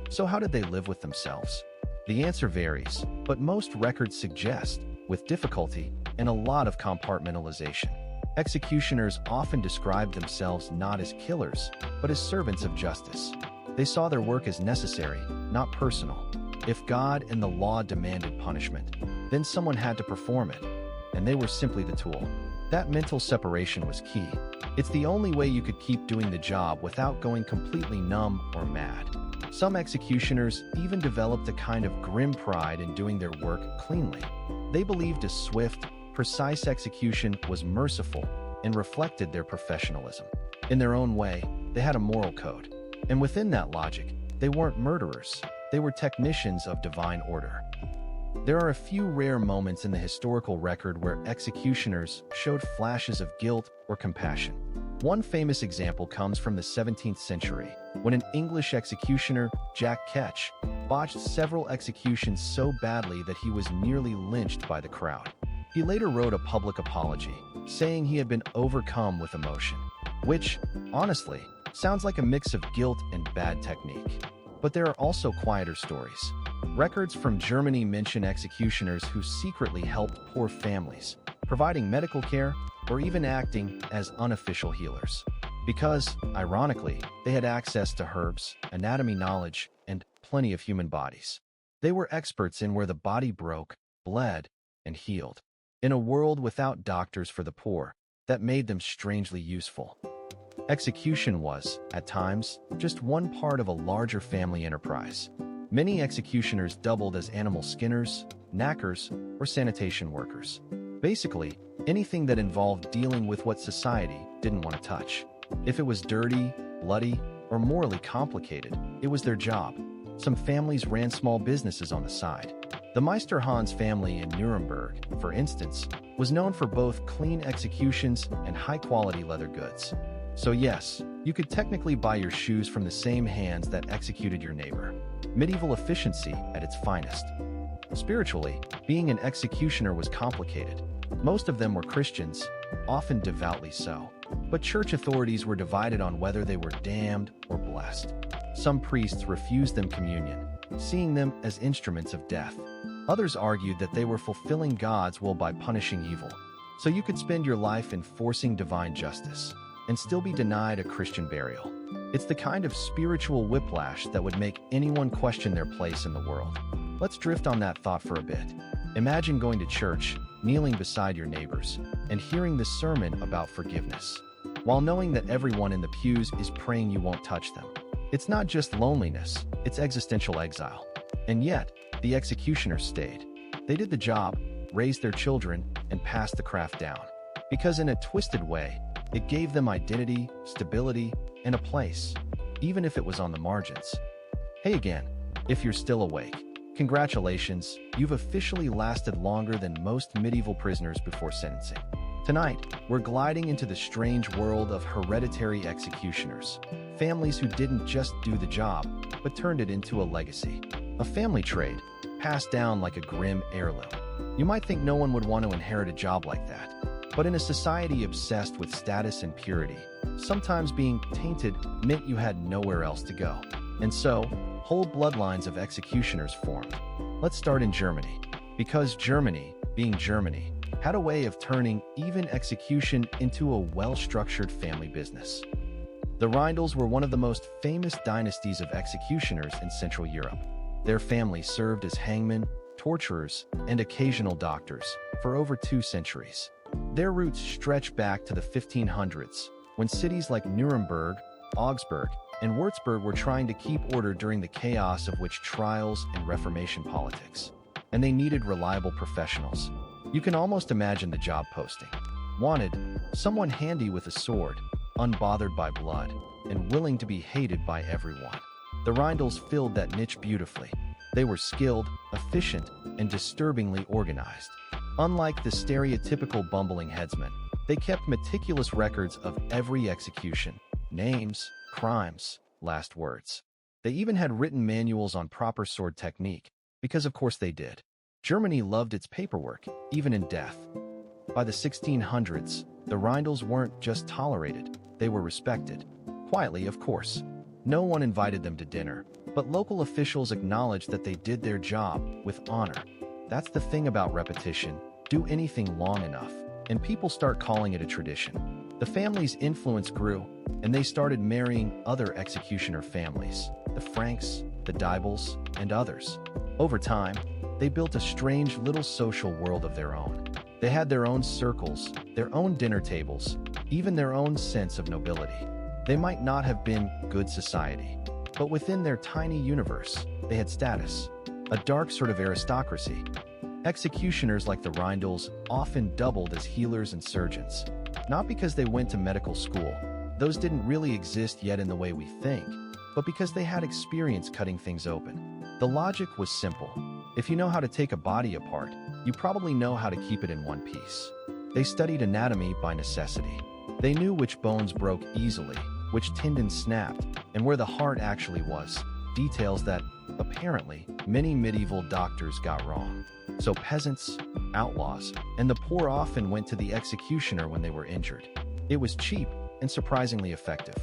So how did they live with themselves? The answer varies, but most records suggest, with difficulty and a lot of compartmentalization. Executioners often described themselves not as killers, but as servants of justice. They saw their work as necessary, not personal. If God and the law demanded punishment, then someone had to perform it, and they were simply the tool. That mental separation was key. It's the only way you could keep doing the job without going completely numb or mad. Some executioners even developed a kind of grim pride in doing their work cleanly. They believed a swift, precise execution was merciful and reflected their professionalism. In their own way, they had a moral code. And within that logic, they weren't murderers. They were technicians of divine order. There are a few rare moments in the historical record where executioners showed flashes of guilt or compassion. One famous example comes from the 17th century, when an English executioner, Jack Ketch, botched several executions so badly that he was nearly lynched by the crowd. He later wrote a public apology, saying he had been overcome with emotion, which, honestly, sounds like a mix of guilt and bad technique. But there are also quieter stories. Records from Germany mention executioners who secretly helped poor families, providing medical care or even acting as unofficial healers. Because, ironically, they had access to herbs, anatomy knowledge, and plenty of human bodies. They were experts in where the body broke, bled, and healed. In a world without doctors for the poor, that made them strangely useful. Execution was, at times, just one part of a larger family enterprise. Many executioners doubled as animal skinners, knackers, or sanitation workers. Basically, anything that involved dealing with what society didn't want to touch. If it was dirty, bloody, or morally complicated, it was their job. Some families ran small businesses on the side. The Meister Hans family in Nuremberg, for instance, was known for both clean executions and high-quality leather goods. So yes, you could technically buy your shoes from the same hands that executed your neighbor. Medieval efficiency at its finest. Spiritually, being an executioner was complicated. Most of them were Christians, often devoutly so. But church authorities were divided on whether they were damned or blessed. Some priests refused them communion, seeing them as instruments of death. Others argued that they were fulfilling God's will by punishing evil. So you could spend your life enforcing divine justice and still be denied a Christian burial. It's the kind of spiritual whiplash that would make anyone question their place in the world. Let's drift on that thought for a bit. Imagine going to church, kneeling beside your neighbors, and hearing the sermon about forgiveness, while knowing that everyone in the pews is praying you won't touch them. It's not just loneliness, it's existential exile. And yet, the executioners stayed. They did the job, raised their children, and passed the craft down. Because in a twisted way, it gave them identity, stability, and a place, even if it was on the margins. Hey again, if you're still awake, congratulations, you've officially lasted longer than most medieval prisoners before sentencing. Tonight, we're gliding into the strange world of hereditary executioners, families who didn't just do the job, but turned it into a legacy. A family trade, passed down like a grim heirloom. You might think no one would want to inherit a job like that. But in a society obsessed with status and purity, sometimes being tainted meant you had nowhere else to go. And so, whole bloodlines of executioners formed. Let's start in Germany. Because Germany, being Germany, had a way of turning even execution into a well-structured family business. The Reindels were one of the most famous dynasties of executioners in Central Europe. Their family served as hangmen, torturers, and occasional doctors for over 2 centuries. Their roots stretch back to the 1500s, when cities like Nuremberg, Augsburg, and Würzburg were trying to keep order during the chaos of witch trials and Reformation politics. And they needed reliable professionals. You can almost imagine the job posting. Wanted, someone handy with a sword, unbothered by blood, and willing to be hated by everyone. The Reindels filled that niche beautifully. They were skilled, efficient, and disturbingly organized. Unlike the stereotypical bumbling headsman, they kept meticulous records of every execution, names, crimes, last words. They even had written manuals on proper sword technique, because of course they did. Germany loved its paperwork, even in death. By the 1600s, the Reindels weren't just tolerated, they were respected. Quietly, of course. No one invited them to dinner, but local officials acknowledged that they did their job with honor. That's the thing about repetition. Do anything long enough, and people start calling it a tradition. The family's influence grew, and they started marrying other executioner families, the Franks, the Dybels, and others. Over time, they built a strange little social world of their own. They had their own circles, their own dinner tables, even their own sense of nobility. They might not have been good society, but within their tiny universe, they had status, a dark sort of aristocracy. Executioners like the Rindles often doubled as healers and surgeons, not because they went to medical school, those didn't really exist yet in the way we think, but because they had experience cutting things open. The logic was simple. If you know how to take a body apart, you probably know how to keep it in one piece. They studied anatomy by necessity. They knew which bones broke easily, which tendons snapped, and where the heart actually was, details that, apparently, many medieval doctors got wrong. So peasants, outlaws, and the poor often went to the executioner when they were injured. It was cheap and surprisingly effective.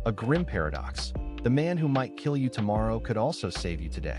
A grim paradox. The man who might kill you tomorrow could also save you today.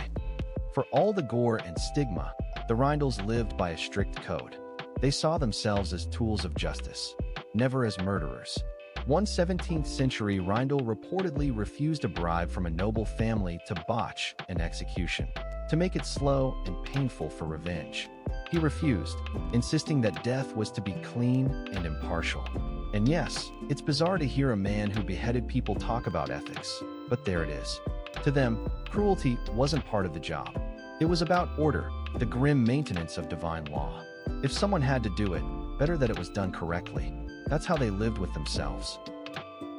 For all the gore and stigma, the Rindles lived by a strict code. They saw themselves as tools of justice, never as murderers. One 17th century Rindle reportedly refused a bribe from a noble family to botch an execution, to make it slow and painful for revenge. He refused, insisting that death was to be clean and impartial. And yes, it's bizarre to hear a man who beheaded people talk about ethics, but there it is. To them, cruelty wasn't part of the job. It was about order, the grim maintenance of divine law. If someone had to do it, better that it was done correctly. That's how they lived with themselves.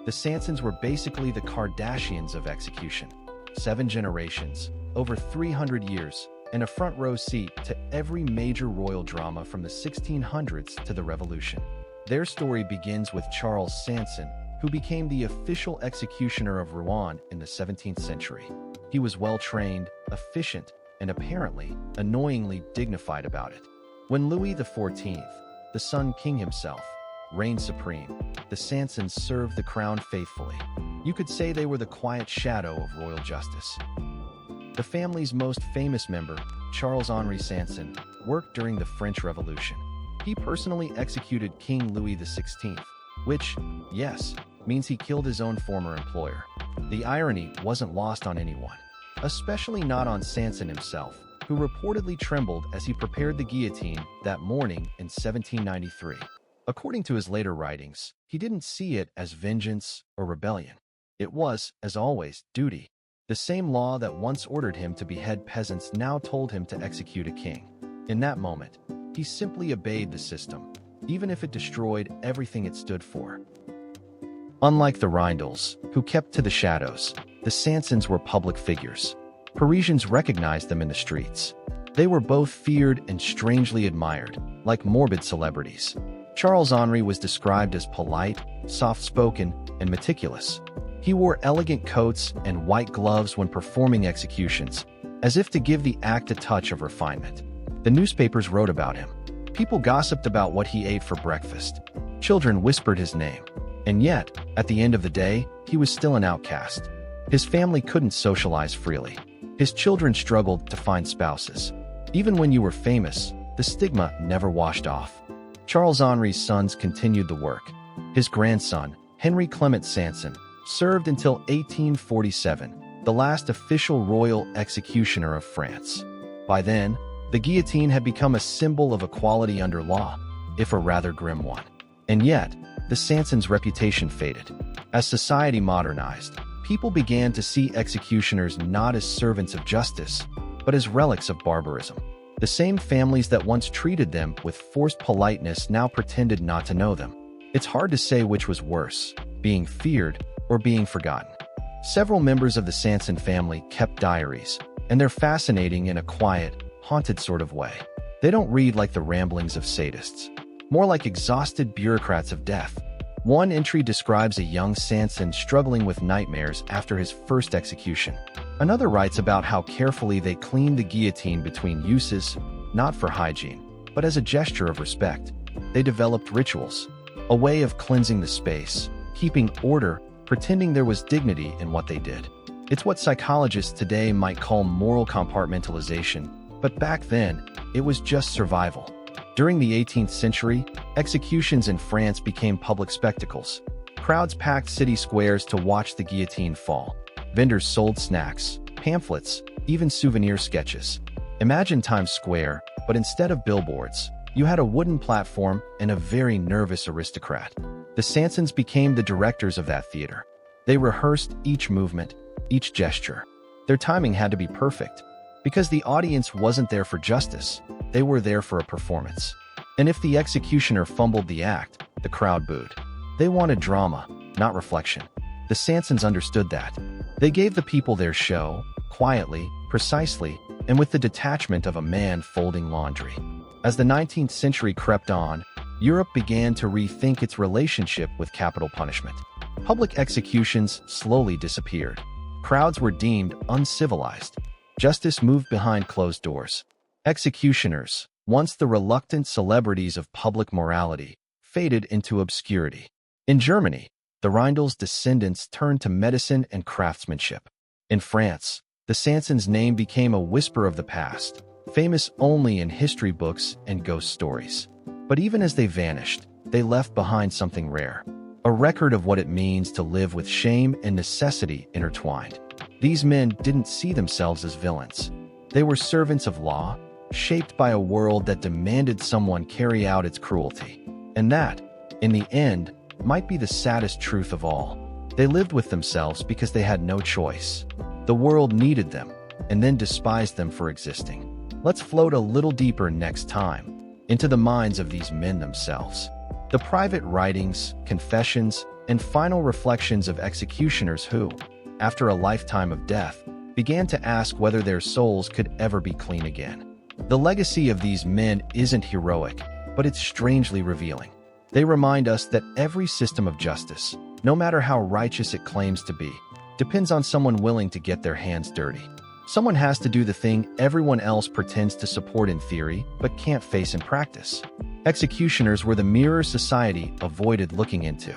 The Sansons were basically the Kardashians of execution. 7 generations, over 300 years, and a front row seat to every major royal drama from the 1600s to the Revolution. Their story begins with Charles Sanson, who became the official executioner of Rouen in the 17th century. He was well-trained, efficient, and apparently annoyingly dignified about it. When Louis XIV, the Sun King himself, reigned supreme, the Sansons served the crown faithfully. You could say they were the quiet shadow of royal justice. The family's most famous member, Charles-Henri Sanson, worked during the French Revolution. He personally executed King Louis XVI, which, yes, means he killed his own former employer. The irony wasn't lost on anyone, especially not on Sanson himself, who reportedly trembled as he prepared the guillotine that morning in 1793. According to his later writings, he didn't see it as vengeance or rebellion. It was, as always, duty. The same law that once ordered him to behead peasants now told him to execute a king. In that moment, he simply obeyed the system, even if it destroyed everything it stood for. Unlike the Rindles, who kept to the shadows, the Sansons were public figures. Parisians recognized them in the streets. They were both feared and strangely admired, like morbid celebrities. Charles-Henri was described as polite, soft-spoken, and meticulous. He wore elegant coats and white gloves when performing executions, as if to give the act a touch of refinement. The newspapers wrote about him. People gossiped about what he ate for breakfast. Children whispered his name. And yet, at the end of the day, he was still an outcast. His family couldn't socialize freely. His children struggled to find spouses. Even when you were famous, the stigma never washed off. Charles-Henri's sons continued the work. His grandson, Henry Clement Sanson, served until 1847, the last official royal executioner of France. By then, the guillotine had become a symbol of equality under law, if a rather grim one. And yet, the Sansons' reputation faded. As society modernized, people began to see executioners not as servants of justice, but as relics of barbarism. The same families that once treated them with forced politeness now pretended not to know them. It's hard to say which was worse, being feared or being forgotten. Several members of the Sanson family kept diaries, and they're fascinating in a quiet, haunted sort of way. They don't read like the ramblings of sadists, more like exhausted bureaucrats of death. One entry describes a young Sanson struggling with nightmares after his first execution. Another writes about how carefully they cleaned the guillotine between uses, not for hygiene, but as a gesture of respect. They developed rituals, a way of cleansing the space, keeping order, pretending there was dignity in what they did. It's what psychologists today might call moral compartmentalization, but back then, it was just survival. During the 18th century, executions in France became public spectacles. Crowds packed city squares to watch the guillotine fall. Vendors sold snacks, pamphlets, even souvenir sketches. Imagine Times Square, but instead of billboards, You had a wooden platform and a very nervous aristocrat. The Sansons became the directors of that theater. They rehearsed each movement, each gesture. Their timing had to be perfect, because the audience wasn't there for justice. They were there for a performance. And if the executioner fumbled the act, the crowd booed. They wanted drama, not reflection. The Sansons understood that. They gave the people their show, quietly, precisely, and with the detachment of a man folding laundry. As the 19th century crept on, Europe began to rethink its relationship with capital punishment. Public executions slowly disappeared. Crowds were deemed uncivilized. Justice moved behind closed doors. Executioners, once the reluctant celebrities of public morality, faded into obscurity. In Germany, the Reindel's descendants turned to medicine and craftsmanship. In France, the Sansons' name became a whisper of the past, famous only in history books and ghost stories. But even as they vanished, they left behind something rare. A record of what it means to live with shame and necessity intertwined. These men didn't see themselves as villains. They were servants of law, shaped by a world that demanded someone carry out its cruelty. And that, in the end, might be the saddest truth of all. They lived with themselves because they had no choice. The world needed them, and then despised them for existing. Let's float a little deeper next time, into the minds of these men themselves. The private writings, confessions, and final reflections of executioners who, after a lifetime of death, began to ask whether their souls could ever be clean again. The legacy of these men isn't heroic, but it's strangely revealing. They remind us that every system of justice, no matter how righteous it claims to be, depends on someone willing to get their hands dirty. Someone has to do the thing everyone else pretends to support in theory, but can't face in practice. Executioners were the mirror society avoided looking into.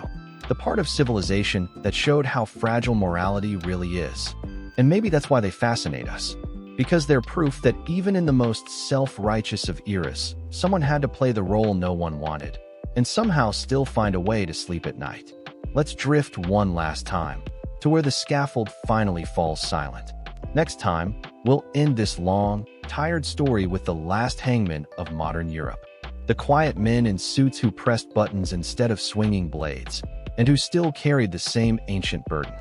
The part of civilization that showed how fragile morality really is. And maybe that's why they fascinate us. Because they're proof that even in the most self-righteous of eras, someone had to play the role no one wanted, and somehow still find a way to sleep at night. Let's drift one last time, to where the scaffold finally falls silent. Next time, we'll end this long, tired story with the last hangman of modern Europe. The quiet men in suits who pressed buttons instead of swinging blades, and who still carried the same ancient burden.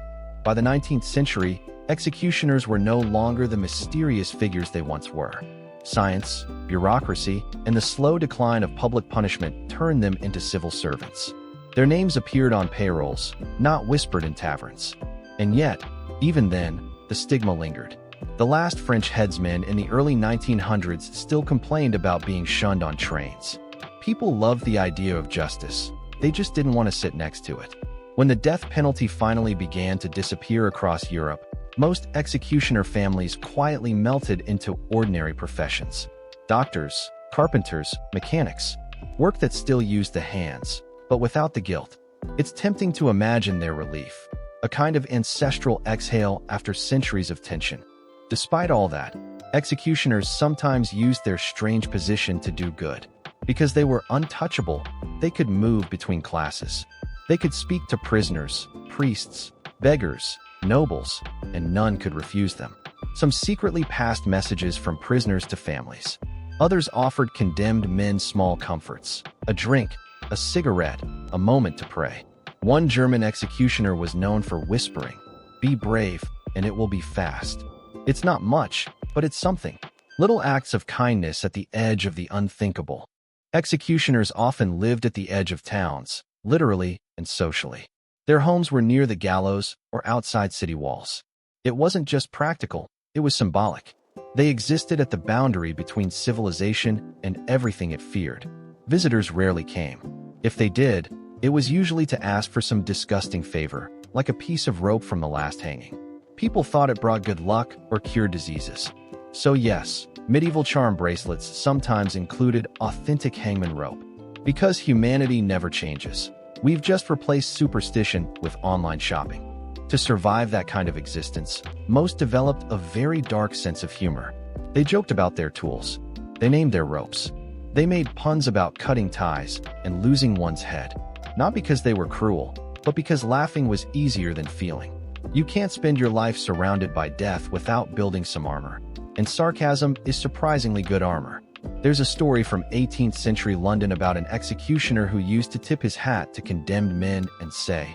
By the 19th century, executioners were no longer the mysterious figures they once were. Science, bureaucracy, and the slow decline of public punishment turned them into civil servants. Their names appeared on payrolls, not whispered in taverns. And yet, even then, the stigma lingered. The last French headsman in the early 1900s still complained about being shunned on trains. People loved the idea of justice. They just didn't want to sit next to it. When the death penalty finally began to disappear across Europe, most executioner families quietly melted into ordinary professions. Doctors, carpenters, mechanics, work that still used the hands, but without the guilt. It's tempting to imagine their relief, a kind of ancestral exhale after centuries of tension. Despite all that, executioners sometimes used their strange position to do good. Because they were untouchable, they could move between classes. They could speak to prisoners, priests, beggars, nobles, and none could refuse them. Some secretly passed messages from prisoners to families. Others offered condemned men small comforts, a drink, a cigarette, a moment to pray. One German executioner was known for whispering, "Be brave, and it will be fast." It's not much, but it's something. Little acts of kindness at the edge of the unthinkable. Executioners often lived at the edge of towns, literally and socially. Their homes were near the gallows or outside city walls. It wasn't just practical, it was symbolic. They existed at the boundary between civilization and everything it feared. Visitors rarely came. If they did, it was usually to ask for some disgusting favor, like a piece of rope from the last hanging. People thought it brought good luck or cured diseases. So yes, medieval charm bracelets sometimes included authentic hangman rope. Because humanity never changes, we've just replaced superstition with online shopping. To survive that kind of existence, most developed a very dark sense of humor. They joked about their tools. They named their ropes. They made puns about cutting ties and losing one's head. Not because they were cruel, but because laughing was easier than feeling. You can't spend your life surrounded by death without building some armor. And sarcasm is surprisingly good armor. There's a story from 18th century London about an executioner who used to tip his hat to condemned men and say,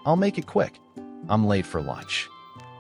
"I'll make it quick. I'm late for lunch."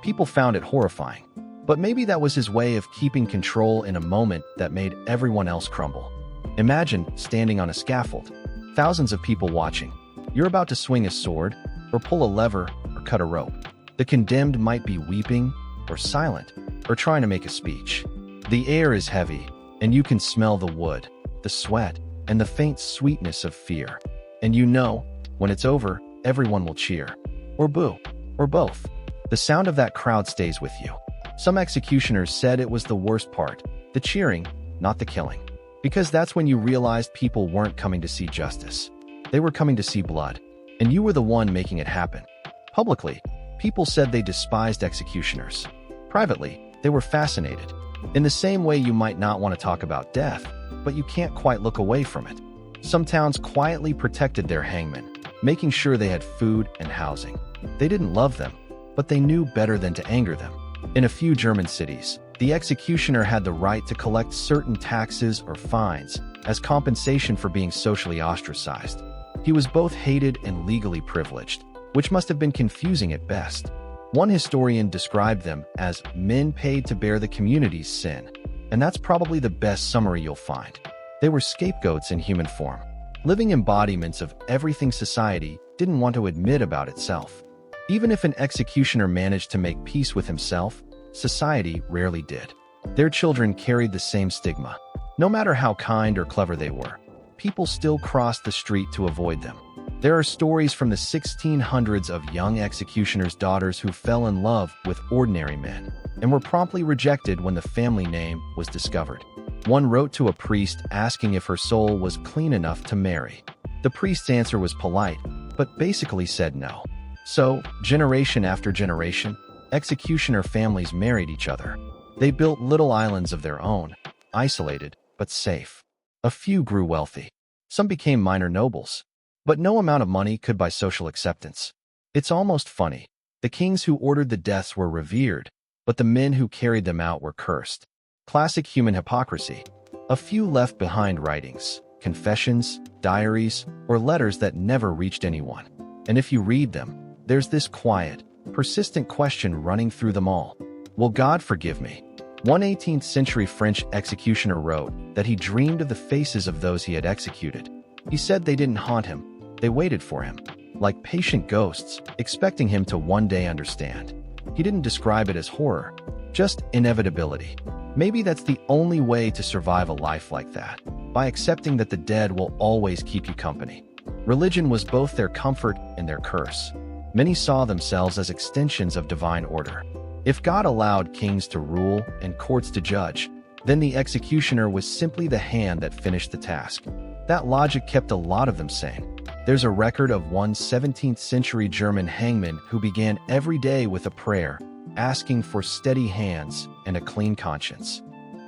People found it horrifying, but maybe that was his way of keeping control in a moment that made everyone else crumble. Imagine standing on a scaffold, thousands of people watching. You're about to swing a sword, or pull a lever, or cut a rope. The condemned might be weeping, or silent, or trying to make a speech. The air is heavy, and you can smell the wood, the sweat, and the faint sweetness of fear. And you know, when it's over, everyone will cheer, or boo, or both. The sound of that crowd stays with you. Some executioners said it was the worst part, the cheering, not the killing. Because that's when you realized people weren't coming to see justice. They were coming to see blood, and you were the one making it happen. Publicly, people said they despised executioners. Privately, they were fascinated. In the same way you might not want to talk about death, but you can't quite look away from it. Some towns quietly protected their hangmen, making sure they had food and housing. They didn't love them, but they knew better than to anger them. In a few German cities, the executioner had the right to collect certain taxes or fines as compensation for being socially ostracized. He was both hated and legally privileged, which must have been confusing at best. One historian described them as men paid to bear the community's sin, and that's probably the best summary you'll find. They were scapegoats in human form, living embodiments of everything society didn't want to admit about itself. Even if an executioner managed to make peace with himself, society rarely did. Their children carried the same stigma. No matter how kind or clever they were, people still crossed the street to avoid them. There are stories from the 1600s of young executioners' daughters who fell in love with ordinary men and were promptly rejected when the family name was discovered. One wrote to a priest asking if her soul was clean enough to marry. The priest's answer was polite, but basically said no. So, generation after generation, executioner families married each other. They built little islands of their own, isolated but safe. A few grew wealthy. Some became minor nobles. But no amount of money could buy social acceptance. It's almost funny. The kings who ordered the deaths were revered, but the men who carried them out were cursed. Classic human hypocrisy. A few left behind writings, confessions, diaries, or letters that never reached anyone. And if you read them, there's this quiet, persistent question running through them all. Will God forgive me? One 18th century French executioner wrote that he dreamed of the faces of those he had executed. He said they didn't haunt him. They waited for him, like patient ghosts, expecting him to one day understand. He didn't describe it as horror, just inevitability. Maybe that's the only way to survive a life like that, by accepting that the dead will always keep you company. Religion was both their comfort and their curse. Many saw themselves as extensions of divine order. If God allowed kings to rule and courts to judge, then the executioner was simply the hand that finished the task. That logic kept a lot of them sane. There's a record of one 17th century German hangman who began every day with a prayer, asking for steady hands and a clean conscience.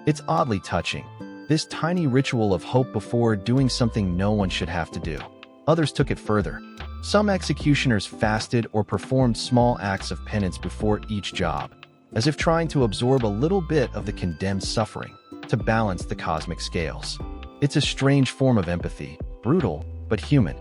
It's oddly touching, this tiny ritual of hope before doing something no one should have to do. Others took it further. Some executioners fasted or performed small acts of penance before each job, as if trying to absorb a little bit of the condemned suffering to balance the cosmic scales. It's a strange form of empathy, brutal, but human.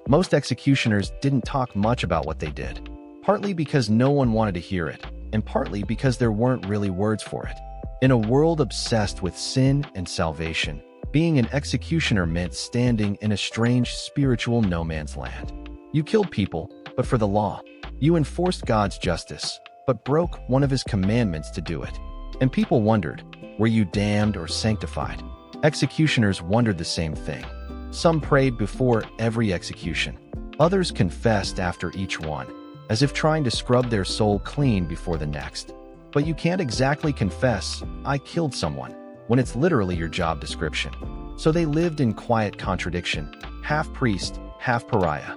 Most executioners didn't talk much about what they did, partly because no one wanted to hear it, and partly because there weren't really words for it. In a world obsessed with sin and salvation, being an executioner meant standing in a strange spiritual no man's land. You killed people, but for the law. You enforced God's justice, but broke one of his commandments to do it. And people wondered, were you damned or sanctified? Executioners wondered the same thing. Some prayed before every execution. Others confessed after each one, as if trying to scrub their soul clean before the next. But you can't exactly confess, "I killed someone," when it's literally your job description. So they lived in quiet contradiction, half priest, half pariah.